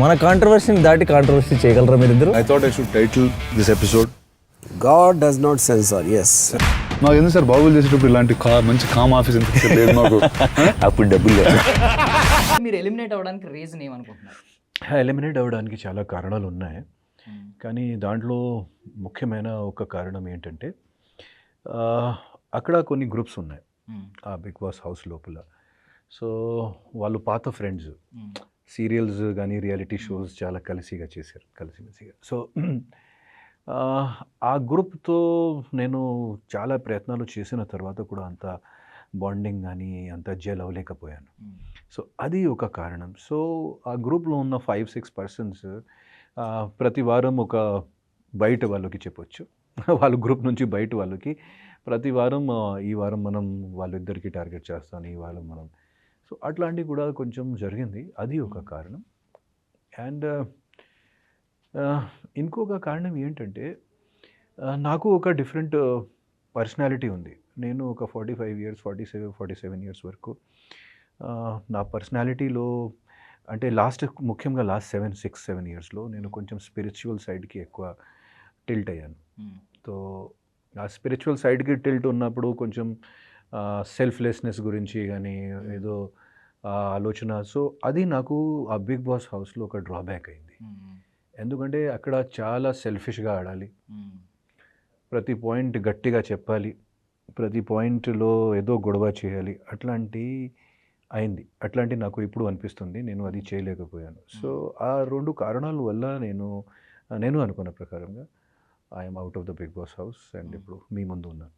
మన కాంట్రవర్సీని దాటి కాంట్రవర్సీ చేయగలరా మీరిద్దరు? I thought I should title this episode God does not censor. Yes. నాకు ఎందుకు సార్ బాగులు చేసేటప్పుడు ఇలాంటి మంచి కామ్ ఆఫీస్ ఎంత లేదు మాకు. అప్పుడు డబ్బులు లేదు. మీరు ఎలిమినేట్ అవ్వడానికి రీజన్ ఏమనుకుంటున్నారు? ఎలిమినేట్ అవ్వడానికి చాలా కారణాలు ఉన్నాయి, కానీ దాంట్లో ముఖ్యమైన ఒక కారణం ఏంటంటే అక్కడ కొన్ని గ్రూప్స్ ఉన్నాయి ఆ బిగ్ బాస్ హౌస్ లోపల. సో వాళ్ళు పాత ఫ్రెండ్స్, సీరియల్స్ కానీ రియాలిటీ షోస్ చాలా కలిసిమెలిసిగా. సో ఆ గ్రూప్తో నేను చాలా ప్రయత్నాలు చేసిన తర్వాత కూడా అంత బాండింగ్ కానీ అంత జెల్ అవ్వలేకపోయాను. సో అది ఒక కారణం. సో ఆ గ్రూప్లో ఉన్న 5-6 పర్సన్స్ ప్రతి వారం ఒక బయట వాళ్ళకి చెప్పొచ్చు, వాళ్ళ గ్రూప్ నుంచి బయట వాళ్ళకి ప్రతి వారం ఈ వారం మనం వాళ్ళిద్దరికి టార్గెట్ చేస్తాను, ఈ వారం మనం. సో అట్లాంటివి కూడా కొంచెం జరిగింది, అది ఒక కారణం. అండ్ ఇంకొక కారణం ఏంటంటే నాకు ఒక డిఫరెంట్ పర్సనాలిటీ ఉంది. నేను ఒక 45 ఇయర్స్ 47 ఇయర్స్ వరకు నా పర్సనాలిటీలో అంటే ముఖ్యంగా లాస్ట్ 6-7 ఇయర్స్లో నేను కొంచెం స్పిరిచువల్ సైడ్కి ఎక్కువ టిల్ట్ అయ్యాను. సో ఆ స్పిరిచువల్ సైడ్కి టిల్ట్ ఉన్నప్పుడు కొంచెం సెల్ఫ్లెస్నెస్ గురించి కానీ ఏదో ఆలోచన. సో అది నాకు ఆ బిగ్ బాస్ హౌస్లో ఒక డ్రాబ్యాక్ అయింది. ఎందుకంటే అక్కడ చాలా సెల్ఫిష్గా ఆడాలి, ప్రతి పాయింట్ గట్టిగా చెప్పాలి, ప్రతి పాయింట్లో ఏదో గొడవ చేయాలి, అట్లాంటి నాకు ఇప్పుడు అనిపిస్తుంది. నేను అది చేయలేకపోయాను. సో ఆ 2 కారణాల వల్ల నేను అనుకున్న ప్రకారంగా I'm out of the Bigg Boss house and ఇప్పుడు మీ ముందు ఉన్నాను.